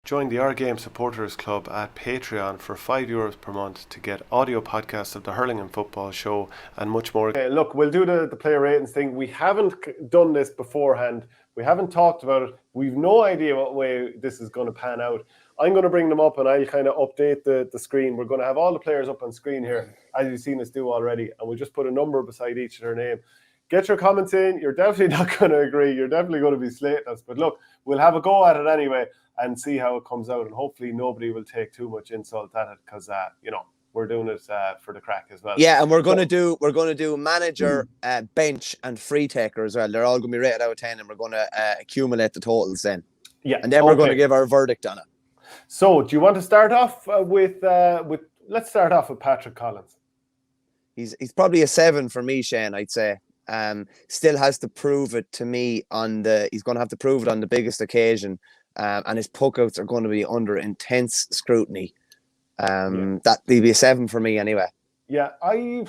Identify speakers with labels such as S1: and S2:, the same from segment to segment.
S1: Join the OurGame Supporters Club at Patreon for €5 per month to get audio podcasts of the Hurling and Football Show and much more. Look, we'll do the player ratings thing. We haven't done this beforehand. We haven't talked about it. We've no idea what way this is going to pan out. I'm going to bring them up and I'll kind of update the screen. We're going to have all the players up on screen here, as you've seen us do already, and we'll just put a number beside each of their name. Get your comments in. You're definitely not going to agree. You're definitely going to be slating us. But look, we'll have a go at it anyway and see how it comes out. And hopefully nobody will take too much insult at it because, we're doing it for the crack as well.
S2: Yeah, and we're going to do manager, bench, and free taker as well. They're all going to be rated out of 10, and we're going to accumulate the totals then.
S1: Yeah,
S2: and then we're going to give our verdict on it.
S1: So, do you want to start off with? Let's start off with Patrick Collins.
S2: He's probably a 7 for me, Shane. I'd say. Still has to prove it to me he's going to have to prove it on the biggest occasion, and his puckouts are going to be under intense scrutiny. That'd be a 7 for me anyway.
S1: Yeah, are we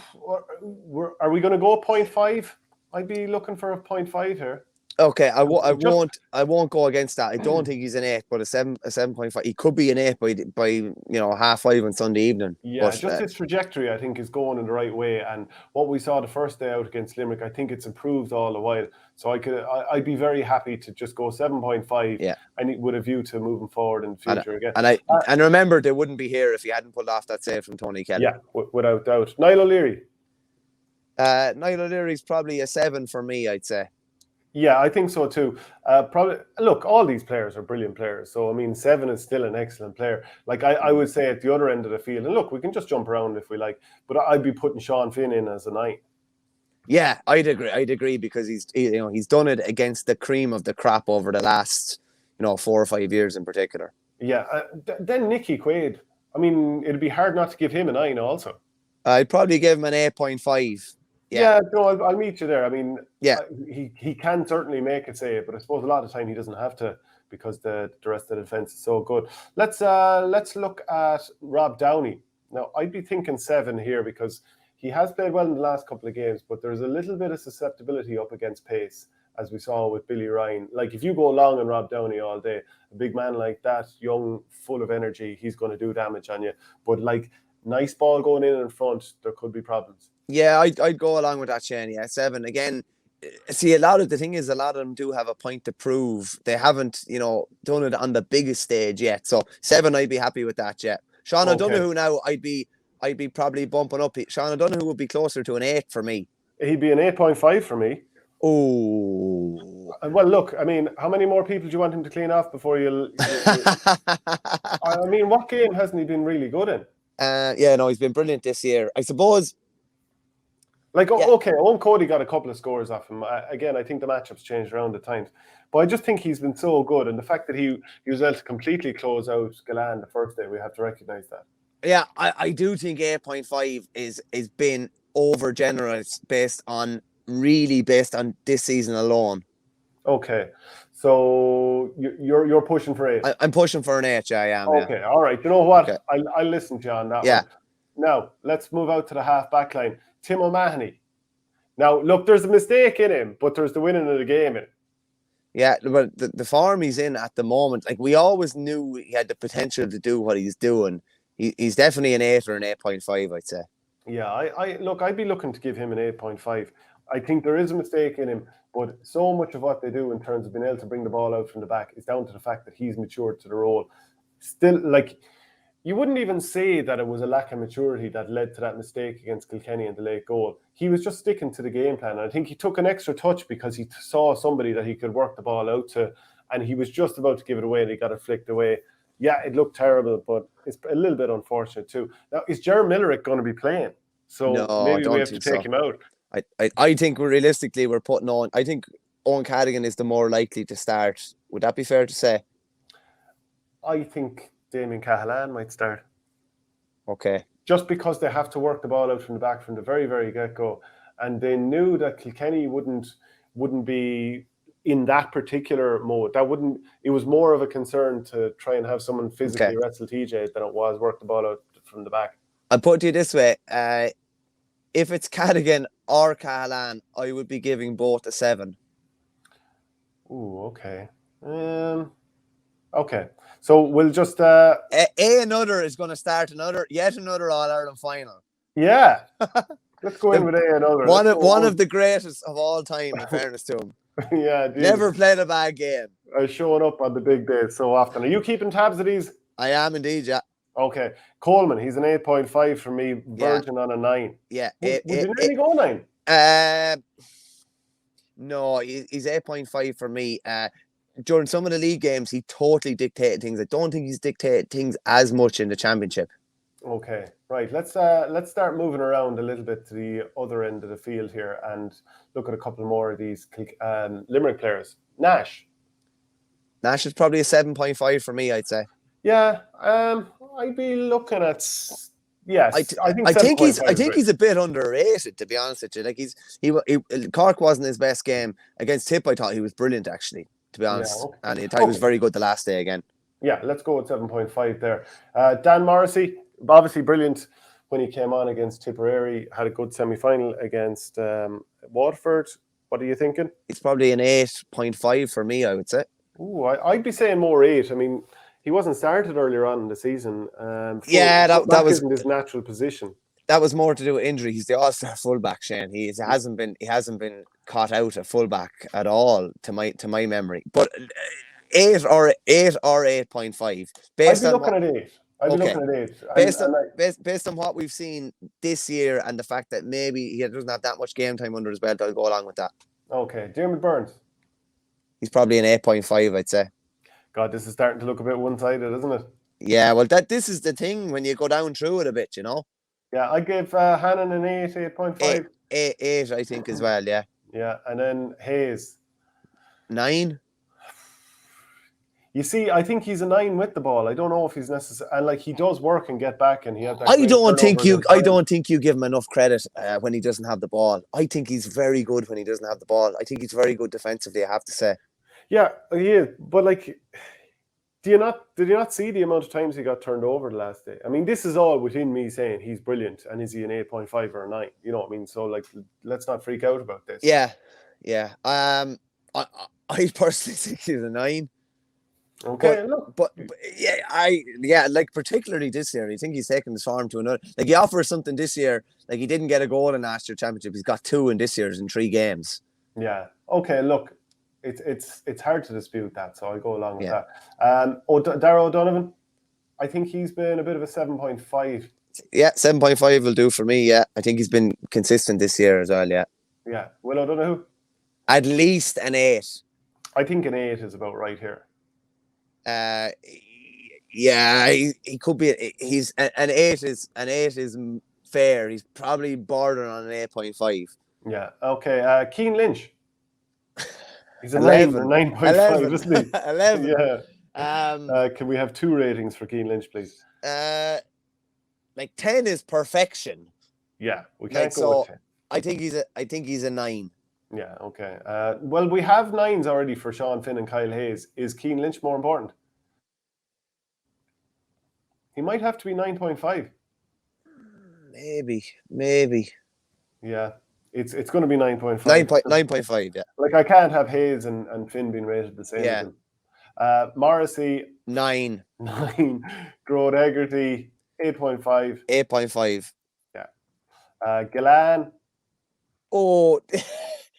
S1: going to go 0.5? I'd be looking for a 0.5 here.
S2: Okay, I won't go against that. I don't think he's an 8, but a 7.5. He could be an 8 by 5:30 on Sunday evening.
S1: Yeah, but, just his trajectory, I think, is going in the right way. And what we saw the first day out against Limerick, I think it's improved all the while. So I'd be very happy to just go 7.5.
S2: Yeah,
S1: and with a view to moving forward in the future again.
S2: And remember, they wouldn't be here if he hadn't pulled off that save from Tony Kelly.
S1: Yeah, without doubt. Niall O'Leary.
S2: Niall O'Leary's probably a 7 for me, I'd say.
S1: Yeah, I think so too. Probably. Look, all these players are brilliant players. So, I mean, 7 is still an excellent player. Like, I would say at the other end of the field, and look, we can just jump around if we like, but I'd be putting Sean Finn in as a 9.
S2: Yeah, I'd agree because he's done it against the cream of the crop over the last, 4 or 5 years in particular.
S1: Yeah. Then Nicky Quaid. I mean, it'd be hard not to give him a 9 also.
S2: I'd probably give him an 8.5.
S1: Yeah, no, I'll meet you there. I mean,
S2: yeah,
S1: he can certainly make it save, but I suppose a lot of the time he doesn't have to because the rest of the defense is so good. Let's look at Rob Downey. Now, I'd be thinking 7 here because he has played well in the last couple of games, but there's a little bit of susceptibility up against pace, as we saw with Billy Ryan. Like, if you go long on Rob Downey all day, a big man like that, young, full of energy, he's going to do damage on you. But, like, nice ball going in front, there could be problems.
S2: Yeah, I'd go along with that, Shane. Yeah, 7. Again, see, a lot of them do have a point to prove. They haven't, done it on the biggest stage yet. So 7, I'd be happy with that, yeah. Sean O'Donoghue now, I'd be probably bumping up. Sean O'Donoghue would be closer to an 8 for me.
S1: He'd be an 8.5 for me.
S2: Oh.
S1: Well, look, I mean, how many more people do you want him to clean off before you I mean, what game hasn't he been really good in?
S2: He's been brilliant this year. I suppose.
S1: Okay, Owen Cody got a couple of scores off him. Again, I think the matchups changed around at times. But I just think he's been so good. And the fact that he was able to completely close out Galan the first day, we have to recognise that.
S2: Yeah, I do think 8.5 is been overgenerous based on this season alone.
S1: Okay. So you're pushing for 8?
S2: I'm pushing for an 8, yeah, I am.
S1: Okay,
S2: yeah.
S1: All right. You know what?
S2: Okay.
S1: I'll listen to you on that
S2: one.
S1: Now, let's move out to the half-back line. Tim O'Mahony. Now, look, there's a mistake in him, but there's the winning of the game in it.
S2: Yeah, but the form he's in at the moment, like, we always knew he had the potential to do what he's doing. He's definitely an 8 or an 8.5, I'd say.
S1: Yeah, I'd be looking to give him an 8.5. I think there is a mistake in him, but so much of what they do in terms of being able to bring the ball out from the back is down to the fact that he's matured to the role. Still, like, you wouldn't even say that it was a lack of maturity that led to that mistake against Kilkenny in the late goal. He was just sticking to the game plan. And I think he took an extra touch because he saw somebody that he could work the ball out to, and he was just about to give it away and he got it flicked away. Yeah, it looked terrible, but it's a little bit unfortunate too. Now, is Jeremy Limerick going to be playing? So maybe we have to take him out.
S2: I think realistically we're putting on. I think Owen Cadigan is the more likely to start. Would that be fair to say?
S1: I think Damien Cahalane might start.
S2: Okay.
S1: Just because they have to work the ball out from the back from the very, very get-go. And they knew that Kilkenny wouldn't be in that particular mode. It was more of a concern to try and have someone physically wrestle TJ than it was work the ball out from the back.
S2: I'll put it to you this way. If it's Cadigan or Cahalane, I would be giving both a 7.
S1: Ooh, okay. Okay. So we'll just
S2: another is going to start yet another All Ireland final.
S1: Yeah, let's go in with another.
S2: One of the greatest of all time, in fairness to him.
S1: Yeah, geez.
S2: Never played a bad game.
S1: Showing up on the big day so often. Are you keeping tabs of these?
S2: I am indeed, yeah.
S1: Okay. Coleman, he's an 8.5 for me. Virgin on a 9.
S2: Yeah.
S1: Would you nearly go 9?
S2: No, he's 8.5 for me. During some of the league games, he totally dictated things. I don't think he's dictated things as much in the championship.
S1: Okay, right. Let's start moving around a little bit to the other end of the field here and look at a couple more of these Limerick players. Nash is
S2: probably a 7.5 for me, I'd say.
S1: Yeah, I'd be looking at. Yes,
S2: I think he's a bit underrated, to be honest with you. Like he Cork wasn't his best game against Tip. I thought he was brilliant, actually, to be honest,
S1: yeah, okay.
S2: And I thought he was very good the last day again.
S1: Yeah, let's go with 7.5 there. Dan Morrissey, obviously brilliant when he came on against Tipperary. Had a good semi-final against Waterford. What are you thinking?
S2: It's probably an 8.5 for me, I would say.
S1: Ooh, I'd be saying more 8. I mean, he wasn't started earlier on in the season.
S2: That was
S1: isn't his natural position.
S2: That was more to do with injury. He's the all-star fullback, Shane. He hasn't been caught out at fullback at all, to my memory. But 8 or 8.5.
S1: I'd be looking at 8. I'd be looking at 8.
S2: Based on what we've seen this year and the fact that maybe he doesn't have that much game time under his belt, I'll go along with that.
S1: Okay, Dermot Burns.
S2: He's probably an 8.5, I'd say.
S1: God, this is starting to look a bit one-sided, isn't it?
S2: Yeah, well, this is the thing when you go down through it a bit, you know.
S1: Yeah, I gave Hannon an 8, 8.5.
S2: 8, I think, as well, yeah.
S1: Yeah, and then Hayes.
S2: 9.
S1: You see, I think he's a 9 with the ball. I don't know if he's necessary, and like he does work and get back, and he had that.
S2: I don't think you give him enough credit when he doesn't have the ball. I think he's very good when he doesn't have the ball. I think he's very good defensively, I have to say.
S1: Yeah, he is. But like, did you not see the amount of times he got turned over the last day? I mean, this is all within me saying he's brilliant, and is he an 8.5 or a 9? You know what I mean? So like, let's not freak out about this.
S2: Yeah. I personally think he's a 9.
S1: Okay,
S2: but like particularly this year, I think he's taken the farm to another. Like he offers something this year. Like he didn't get a goal in last year's championship. He's got 2 in this year's in 3 games.
S1: Yeah. Okay. Look, it's hard to dispute that, so I'll go along with that. Darragh O'Donovan, I think he's been a bit of a 7.5.
S2: Yeah, 7.5 will do for me. Yeah, I think he's been consistent this year as well. Yeah.
S1: Yeah. Will O'Donoghue?
S2: At least an 8.
S1: I think an 8 is about right here.
S2: Yeah, he could be. He's an 8 is fair. He's probably bordering on an 8.5.
S1: Yeah. Okay. Keane Lynch. He's
S2: 11
S1: or 9.5, isn't he?
S2: 11.
S1: Yeah. Can we have 2 ratings for Keane Lynch, please?
S2: Like 10 is perfection.
S1: Yeah, we can't go with 10.
S2: I think he's a 9.
S1: Yeah. Okay. Well, we have 9s already for Sean Finn and Kyle Hayes. Is Keane Lynch more important? He might have to be 9.5.
S2: Maybe.
S1: Yeah. It's going to be 9.5.
S2: 9.5, yeah.
S1: Like, I can't have Hayes and Finn being rated the same.
S2: Yeah.
S1: Morrissey.
S2: 9.
S1: Grode Egerty, 8.5.
S2: 8.5.
S1: Yeah. Gillan.
S2: Oh.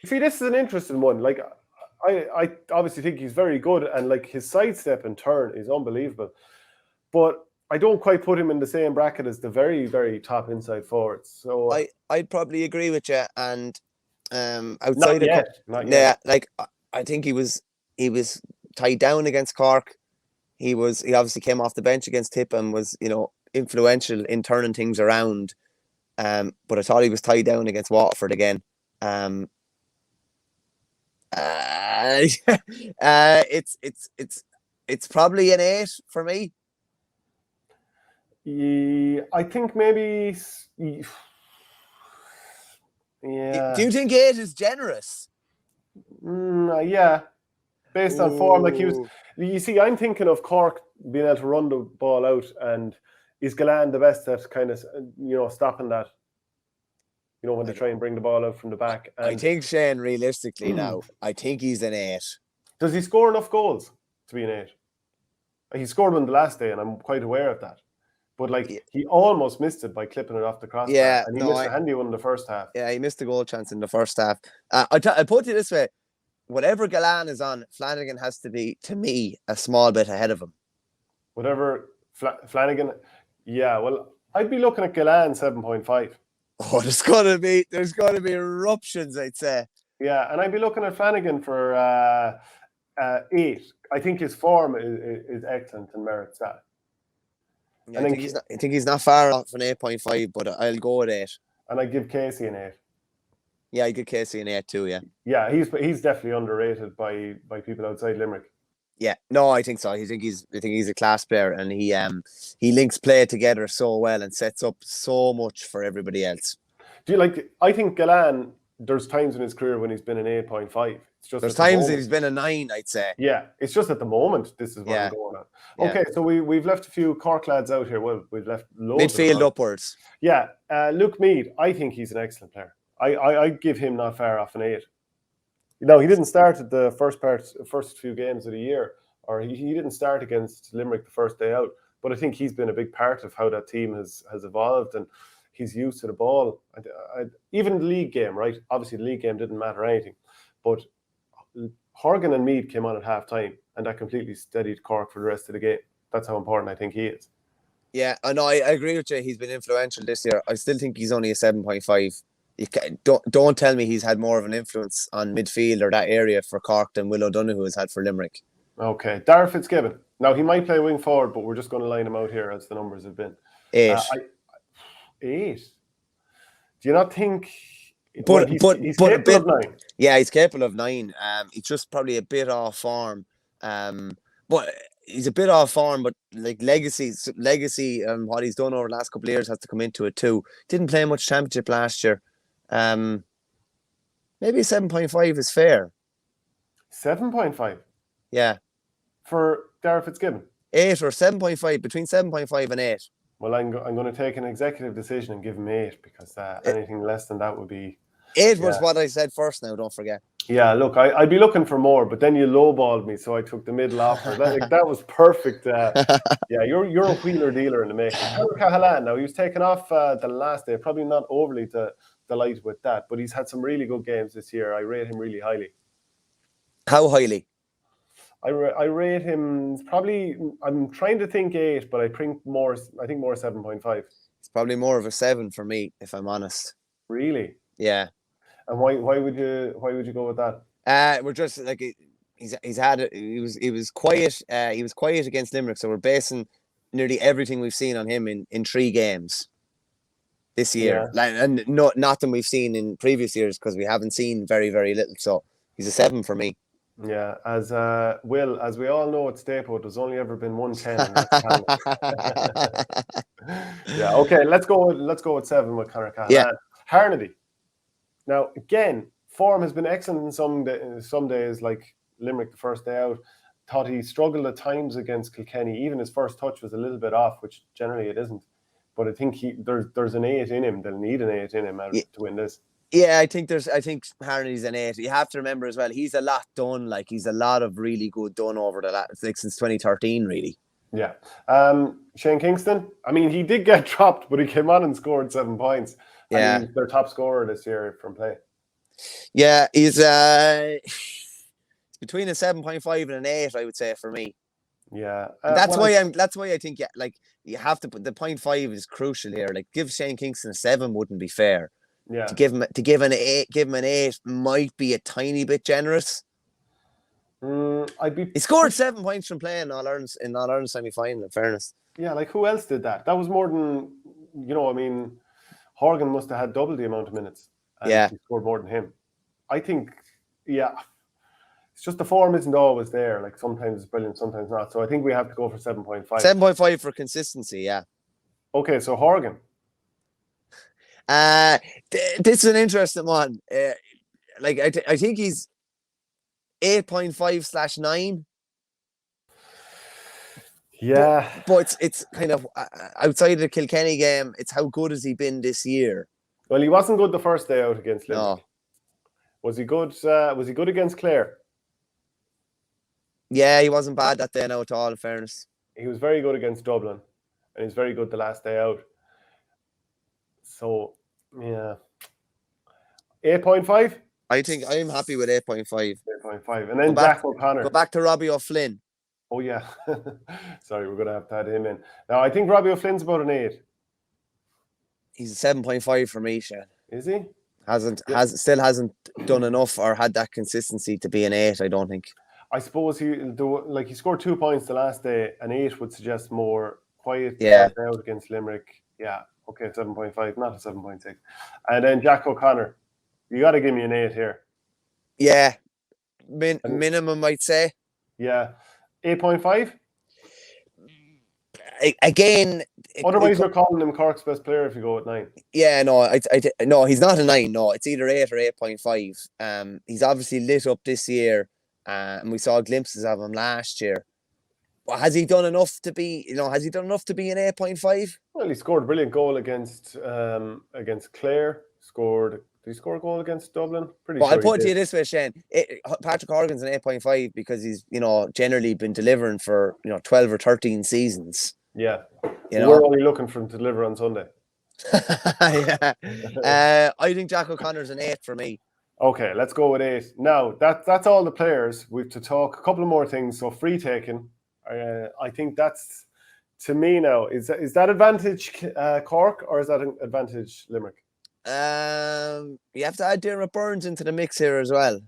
S1: See, this is an interesting one. Like, I obviously think he's very good, and like his sidestep and turn is unbelievable. But I don't quite put him in the same bracket as the very, very top inside forwards. So
S2: I'd probably agree with you. And
S1: not
S2: outside
S1: yet.
S2: Yeah, like I think he was tied down against Cork. He obviously came off the bench against Tip and was, influential in turning things around. But I thought he was tied down against Waterford again. It's probably an 8 for me.
S1: Yeah, I think maybe. Yeah.
S2: Do you think 8 is generous?
S1: Yeah. Based on form, like he was. You see, I'm thinking of Cork being able to run the ball out, and is Gillan the best at kind of stopping that? When they try and bring the ball out from the back. And I
S2: think Shane, realistically now, I think he's an 8.
S1: Does he score enough goals to be an 8? He scored one the last day, and I'm quite aware of that. But like he almost missed it by clipping it off the crossbar,
S2: Yeah,
S1: and he missed a handy one in the first half.
S2: Yeah, he missed a goal chance in the first half. I put it this way: whatever Galan is on, Flanagan has to be, to me, a small bit ahead of him.
S1: Whatever Flanagan, yeah. Well, I'd be looking at Galan 7.5.
S2: Oh, there's gotta be eruptions, I'd say.
S1: Yeah, and I'd be looking at Flanagan for 8. I think his form is excellent and merits that.
S2: Yeah, I think he's not far off an 8.5, but I'll go with 8.
S1: And I give Casey an 8.
S2: Yeah, I give Casey an 8 too. Yeah.
S1: Yeah, he's definitely underrated by people outside Limerick.
S2: Yeah, no, I think so. I think he's a class player, and he links play together so well and sets up so much for everybody else.
S1: Do you like? I think Galan. There's times in his career when he's been an 8.5. It's just
S2: there's times that he's been a 9. I'd say.
S1: Yeah, it's just at the moment. This is what I'm going on. Okay, so we've left a few Cork lads out here. Well, we've left loads
S2: midfield upwards.
S1: Yeah, Luke Meade. I think he's an excellent player. I give him not far off an 8. He didn't start at the first few games of the year, or he didn't start against Limerick the first day out. But I think he's been a big part of how that team has evolved, and he's used to the ball. Even the league game, right? Obviously, the league game didn't matter anything, but Horgan and Meade came on at half time, and that completely steadied Cork for the rest of the game. That's how important I think he is.
S2: Yeah, I know. I agree with you. He's been influential this year. I still think he's only a 7.5. Don't tell me he's had more of an influence on midfield or that area for Cork than Will O'Donoghue has had for Limerick.
S1: Okay, Darragh Fitzgibbon. Now, he might play wing forward, but we're just going to line him out here as the numbers have been.
S2: 8.
S1: 8? Do you not think...
S2: But
S1: he's capable of 9?
S2: Yeah, he's capable of 9. He's just probably a bit off form. But he's a bit off form, but like legacy, what he's done over the last couple of years has to come into it too. Didn't play much championship last year. Maybe 7.5 is fair.
S1: 7.5?
S2: Yeah.
S1: For Darragh Fitzgibbon?
S2: 8 or 7.5, between 7.5 and 8.
S1: Well, I'm going to take an executive decision and give him 8, because anything less than that would be...
S2: 8 was what I said first now, don't forget.
S1: Yeah, look, I'd be looking for more, but then you lowballed me, so I took the middle offer. That was perfect. Yeah, you're a wheeler dealer in the making. Conor Cahalane, now, he was taken off the last day, probably not overly delighted with that, but he's had some really good games this year. I rate him really highly.
S2: How highly?
S1: I rate him probably, I'm trying to think 8, but I think more 7.5.
S2: It's probably more of a 7 for me, if I'm honest.
S1: Really?
S2: Yeah.
S1: And why would you go with that?
S2: We're just like he was quiet. He was quiet against Limerick, so we're basing nearly everything we've seen on him in 3 games this year.
S1: Yeah.
S2: And nothing we've seen in previous years, because we haven't seen very, very little. So he's a 7 for me.
S1: Yeah, as we all know at Stapleton, there's only ever been one 10 in that Yeah, okay, let's go with 7 with Conor Cahalane.
S2: Yeah.
S1: Harnedy. Now, again, form has been excellent in some days, like Limerick the first day out. Thought he struggled at times against Kilkenny. Even his first touch was a little bit off, which generally it isn't. But I think there's an 8 in him. They'll need an 8 in him to win this.
S2: Yeah, I think Harnedy's an 8. You have to remember as well, he's a lot done. Like, he's a lot of really good done over since 2013, really.
S1: Yeah. Shane Kingston, I mean, he did get dropped, but he came on and scored 7 points.
S2: Yeah.
S1: And he's their top scorer this year from play.
S2: Yeah, he's between a 7.5 and an 8, I would say, for me.
S1: Yeah.
S2: That's why I think you have to put the 0.5 is crucial here. Like, give Shane Kingston a 7 wouldn't be fair.
S1: Yeah.
S2: To give him an 8 might be a tiny bit generous. He scored 7 points from playing in All-Ireland semi-final, in fairness.
S1: Yeah, like, who else did that? That was more than, I mean, Horgan must have had double the amount of minutes. And he scored more than him. I think, it's just the form isn't always there. Like, sometimes it's brilliant, sometimes not. So I think we have to go for 7.5.
S2: 7.5 for consistency, yeah.
S1: Okay, so Horgan.
S2: This is an interesting one. I think he's 8.5/9.
S1: Yeah,
S2: but it's kind of outside of the Kilkenny game. It's how good has he been this year?
S1: Well, he wasn't good the first day out against Limerick.
S2: No.
S1: Was he good? Was he good against Clare?
S2: Yeah, he wasn't bad that day now at all, in fairness.
S1: He was very good against Dublin, and he's very good the last day out. So, yeah. 8.5?
S2: I think I'm happy with 8.5.
S1: 8.5. And then Jack O'Connor.
S2: Go back to Robbie O'Flynn.
S1: Oh, yeah. Sorry, we're going to have to add him in. Now, I think Robbie O'Flynn's about an 8.
S2: He's a 7.5 for me, Shane.
S1: Is he?
S2: Still hasn't done enough or had that consistency to be an 8, I don't think.
S1: I suppose he scored 2 points the last day, and 8 would suggest more quiet out against Limerick. Yeah, okay, 7.5, not a 7.6. And then Jack O'Connor, you got to give me an 8 here.
S2: Yeah, minimum, I'd say.
S1: Yeah, 8.5.
S2: Again,
S1: otherwise you're calling him Cork's best player if you go at 9.
S2: Yeah, no, he's not a 9. No, it's either 8 or 8.5. He's obviously lit up this year, and we saw glimpses of him last year. Well, has he done enough to be? Has he done enough to be an 8.5?
S1: Well, he scored a brilliant goal against Clare. Did he score a goal against Dublin?
S2: I'll put it to you this way, Shane. Patrick Horgan's an 8.5 because he's generally been delivering for 12 or 13 seasons.
S1: Yeah, we're only looking for him to deliver on Sunday.
S2: Yeah, I think Jack O'Connor's an 8 for me.
S1: Okay, let's go with 8. Now that's all the players. We have to talk a couple of more things. So free taking, I think that's, to me now, is that advantage Cork or is that an advantage Limerick?
S2: You have to add Dermot Burns into the mix here as well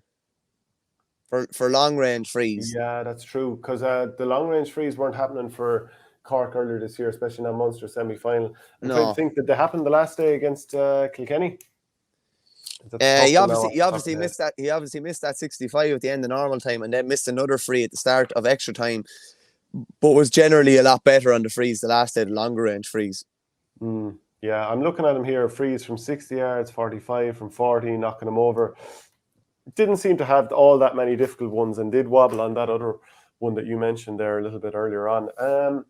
S2: for long range frees.
S1: Yeah, that's true, because the long range frees weren't happening for Cork earlier this year, especially in that Munster semi-final. I think that they happened the last day against Kilkenny.
S2: He obviously missed that. He obviously missed that 65 at the end of normal time, and then missed another free at the start of extra time, but was generally a lot better on the frees the last day, the longer range frees.
S1: Yeah, I'm looking at him here. Frees from 60 yards, 45 from 40, knocking him over. Didn't seem to have all that many difficult ones, and did wobble on that other one that you mentioned there a little bit earlier on.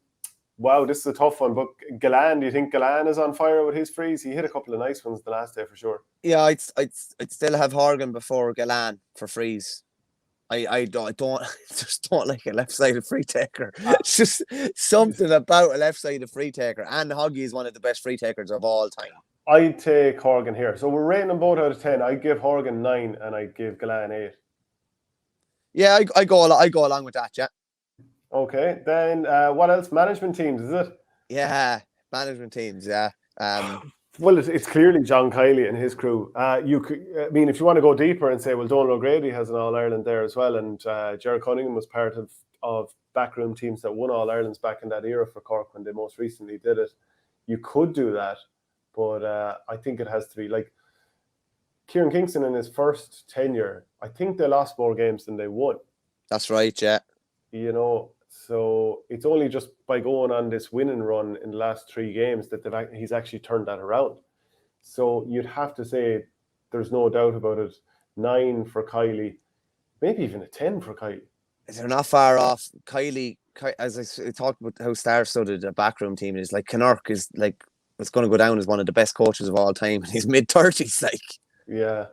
S1: Wow, this is a tough one. But Galan, do you think Galan is on fire with his frees? He hit a couple of nice ones the last day for sure.
S2: Yeah, I'd still have Horgan before Galan for frees. I just don't like a left-sided free taker. It's just something about a left-sided free taker. And Hoggy is one of the best free takers of all time.
S1: I'd take Horgan here. So we're rating them both out of 10. I'd give Horgan 9 and I'd give Galan 8.
S2: Yeah, I go along with that, yeah.
S1: Okay, then what else? Management teams, is it?
S2: Yeah, management teams, yeah.
S1: Well, it's clearly John Kiley and his crew. If you want to go deeper and say, well, Donald O'Grady has an All-Ireland there as well, and Gerard Cunningham was part of backroom teams that won All-Irelands back in that era for Cork when they most recently did it. You could do that, but I think it has to be like Kieran Kingston in his first tenure. I think they lost more games than they won.
S2: That's right, yeah.
S1: So it's only just by going on this winning run in the last 3 games that he's actually turned that around. So you'd have to say, there's no doubt about it, 9 for Kiley, maybe even a 10 for Kiley.
S2: They're not far off. Kiley, as I talked about how star-studded the backroom team is, like Kinnerk is like, it's going to go down as one of the best coaches of all time. He's mid-30s, like.
S1: Yeah.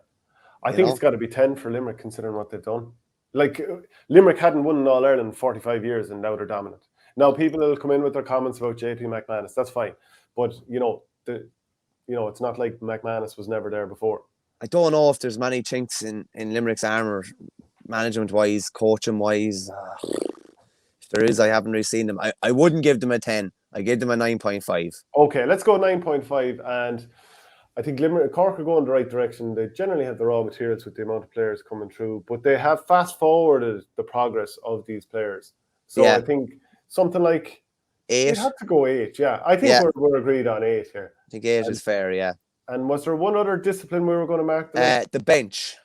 S1: I think it's got to be 10 for Limerick, considering what they've done. Like, Limerick hadn't won an All-Ireland in 45 years, and now they're dominant. Now, people will come in with their comments about JP McManus. That's fine. But, it's not like McManus was never there before.
S2: I don't know if there's many chinks in Limerick's armour, management-wise, coaching-wise. If there is, I haven't really seen them. I wouldn't give them a 10. I give them a 9.5.
S1: Okay, let's go 9.5. And I think Cork are going the right direction. They generally have the raw materials with the amount of players coming through, but they have fast-forwarded the progress of these players. So I think something like
S2: 8.
S1: You'd have to go 8, yeah. I think we're agreed on 8 here.
S2: I think 8 is fair, yeah.
S1: And was there one other discipline we were going to mark?
S2: The bench.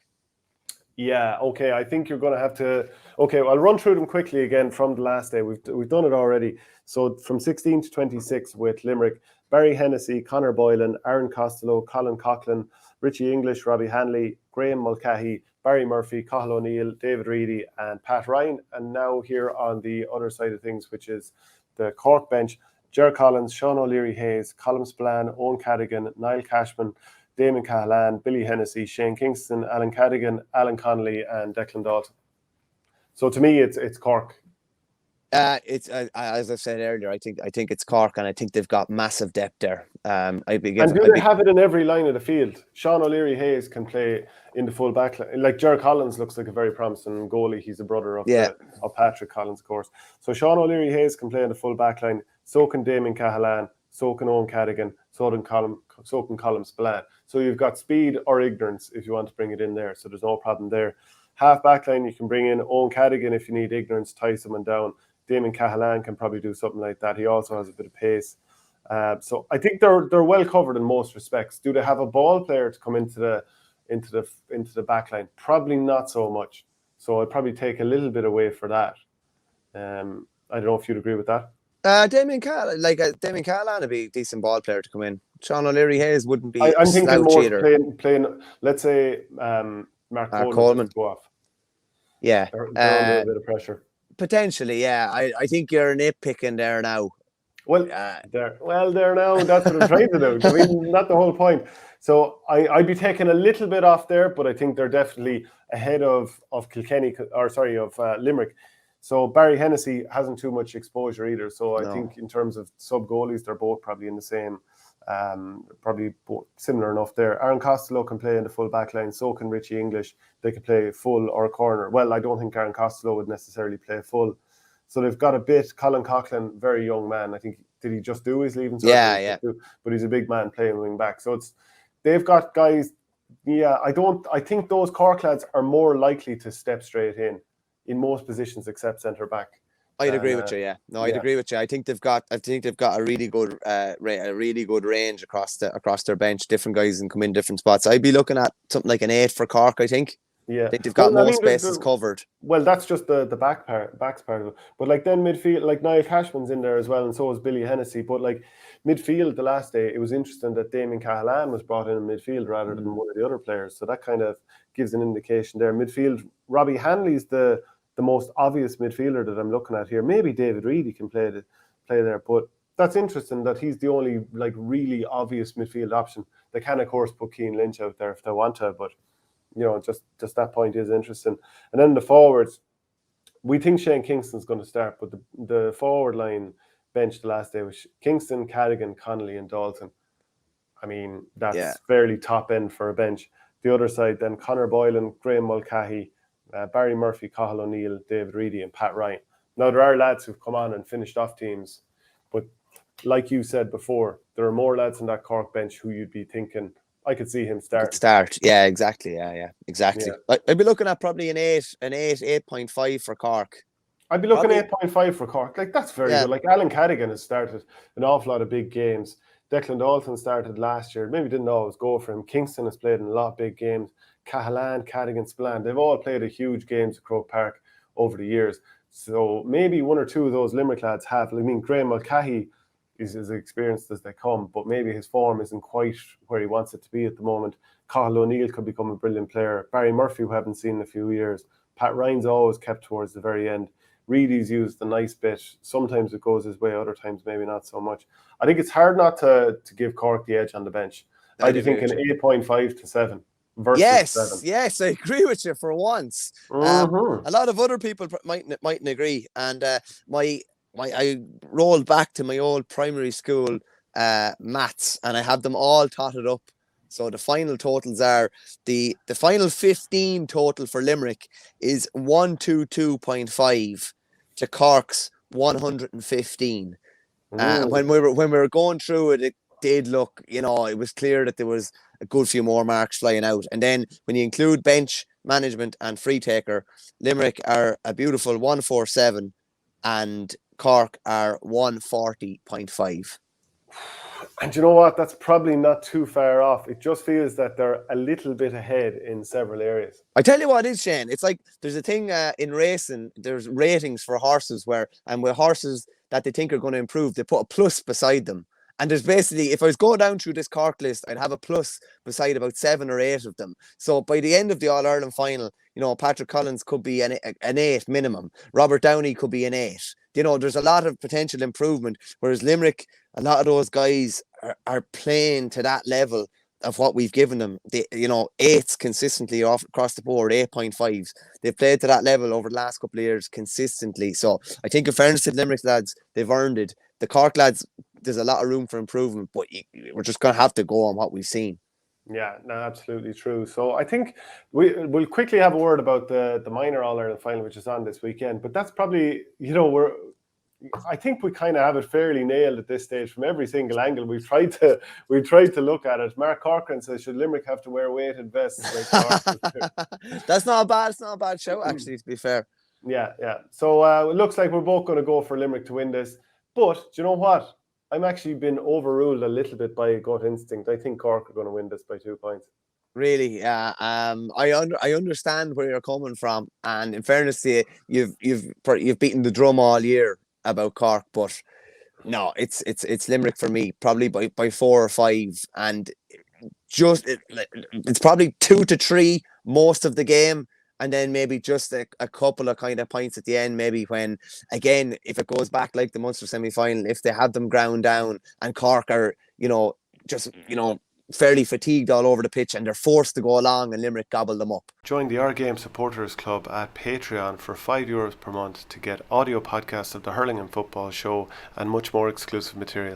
S1: Yeah, okay. I think you're going to have to... Okay, I'll run through them quickly again from the last day. We've done it already. So from 16 to 26 with Limerick, Barry Hennessy, Conor Boylan, Aaron Costello, Colin Coughlin, Richie English, Robbie Hanley, Graham Mulcahy, Barry Murphy, Cathal O'Neill, David Reedy and Pat Ryan. And now here on the other side of things, which is the Cork bench, Ger Collins, Sean O'Leary-Hayes, Colm Spillane, Owen Cadigan, Niall Cashman, Damon Cahalan, Billy Hennessy, Shane Kingston, Alan Cadigan, Alan Connolly and Declan Dalton. So to me, it's Cork.
S2: It's as I said earlier. I think it's Cork, and I think they've got massive depth there. I'd be
S1: And
S2: giving.
S1: do they have it in every line of the field? Sean O'Leary Hayes can play in the full back line. Like Ger Collins looks like a very promising goalie. He's a brother of
S2: Yeah.
S1: of Patrick Collins, of course. So Sean O'Leary Hayes can play in the full back line. So can Damien Cahalane. So can Owen Cadigan. So can Colm Spillane. So you've got speed or ignorance if you want to bring it in there. So there's no problem there. Half back line, you can bring in Owen Cadigan if you need ignorance, tie someone down. Damien Cahalane can probably do something like that. He also has a bit of pace. So I think they're well covered in most respects. Do they have a ball player to come into the back line? Probably not so much. So I'd probably take a little bit away for that. I don't know if you'd agree with that.
S2: Damien Cahalane would be a decent ball player to come in. Sean O'Leary Hayes wouldn't be.
S1: I'm thinking more
S2: either.
S1: playing. Let's say Mark Coleman go off.
S2: Yeah,
S1: they're under a bit of pressure.
S2: Potentially, yeah. I think you're nitpicking there now.
S1: Well, there now. That's what I'm trying to do. I mean, not the whole point. So I'd be taking a little bit off there, but I think they're definitely ahead of Kilkenny, of Limerick. So Barry Hennessy hasn't too much exposure either. So I think in terms of sub goalies, they're both probably in the same, probably both similar enough there. Aaron Costello can play in the full back line. So can Richie English. They could play full or corner. Well, I don't think Aaron Costello would necessarily play full. So they've got a bit. Colin Coughlin, very young man. I think, did he just do his leaving?
S2: Yeah.
S1: But he's a big man playing wing back. So they've got guys. Yeah, I think those Cork lads are more likely to step straight in most positions except centre back.
S2: I'd agree with you. Yeah, no, I'd agree with you. I think they've got a really good range across their bench. Different guys can come in different spots. I'd be looking at something like an 8 for Cork. I think.
S1: Yeah,
S2: I think they've got most bases covered.
S1: Well, that's just the backs part of it. But like then midfield, like Niall Cashman's in there as well, and so is Billy Hennessy. But like midfield, the last day, it was interesting that Damien Cahalane was brought in midfield rather than one of the other players. So that kind of gives an indication there. Midfield, Robbie Hanley's the most obvious midfielder that I'm looking at here. Maybe David Reedy can play there, but that's interesting that he's the only like really obvious midfield option. They can of course put Cian Lynch out there if they want to, but you know, just that point is interesting. And then the forwards, we think Shane Kingston's going to start, but the forward line bench the last day was Kingston, Cadigan, Connolly, and Dalton. I mean, that's fairly top end for a bench. The other side, then Conor Boylan, Graham Mulcahy, Barry Murphy, Cathal O'Neill, David Reedy, and Pat Ryan. Now, there are lads who've come on and finished off teams, but like you said before, there are more lads in that Cork bench who you'd be thinking, I could see him start.
S2: Yeah, exactly. Yeah, exactly. Yeah. I'd be looking at probably an 8.5 for Cork.
S1: I'd be looking at 8.5 for Cork. Like, that's very good. Like, Alan Cadigan has started an awful lot of big games. Declan Dalton started last year. Maybe didn't always go for him. Kingston has played in a lot of big games. Cahalane, Cadigan, Spillane, they've all played a huge games at Croke Park over the years. So maybe one or two of those Limerick lads have. I mean, Graham Mulcahy is as experienced as they come, but maybe his form isn't quite where he wants it to be at the moment. Cathal O'Neill could become a brilliant player. Barry Murphy, who haven't seen in a few years. Pat Ryan's always kept towards the very end. Reedy's used a nice bit. Sometimes it goes his way, other times maybe not so much. I think it's hard not to give Cork the edge on the bench. I'd be thinking 8.5 to 7 versus 7.
S2: Yes, I agree with you for once. A lot of other people mightn't agree. And I rolled back to my old primary school maths, and I have them all totted up. So the final totals are the final 15 total for Limerick is 122.5 to Cork's 115. When we were going through it, it did look, it was clear that there was a good few more marks flying out. And then when you include bench management and free taker, Limerick are a beautiful 147 and Cork are 140.5.
S1: And you know what? That's probably not too far off. It just feels that they're a little bit ahead in several areas.
S2: I tell you what it is, Shane. It's like there's a thing in racing, there's ratings for horses with horses that they think are going to improve, they put a plus beside them. And there's basically, if I was going down through this Cork list, I'd have a plus beside about 7 or 8 of them. So by the end of the All-Ireland final, Patrick Collins could be an 8 minimum. Robert Downey could be an 8. There's a lot of potential improvement. Whereas Limerick, a lot of those guys are playing to that level. of what we've given them. They, you know, eights consistently off across the board, 8.5s. They've played to that level over the last couple of years consistently. So I think in fairness to the Limerick lads, they've earned it. The Cork lads, there's a lot of room for improvement, but we're just going to have to go on what we've seen.
S1: Yeah, no, absolutely true. So I think we'll quickly have a word about the minor All-Ireland final, which is on this weekend. But that's probably, I think we kind of have it fairly nailed at this stage from every single angle. We've tried to look at it. Mark Corcoran says, should Limerick have to wear weighted vests like Cork?
S2: It's not a bad show, actually, to be fair.
S1: Yeah. So it looks like we're both going to go for Limerick to win this. But do you know what? I'm actually been overruled a little bit by gut instinct. I think Cork are going to win this by 2 points.
S2: Really, yeah. I understand where you're coming from, and in fairness to you, you've beaten the drum all year about Cork, but no, it's Limerick for me, probably by 4 or 5, and it's probably 2 to 3 most of the game. And then maybe just a couple of kind of points at the end, maybe when, again, if it goes back like the Munster semi-final, if they have them ground down and Cork are, fairly fatigued all over the pitch and they're forced to go along and Limerick gobble them up.
S1: Join the OurGame Supporters Club at Patreon for €5 per month to get audio podcasts of the Hurling and Football Show and much more exclusive material.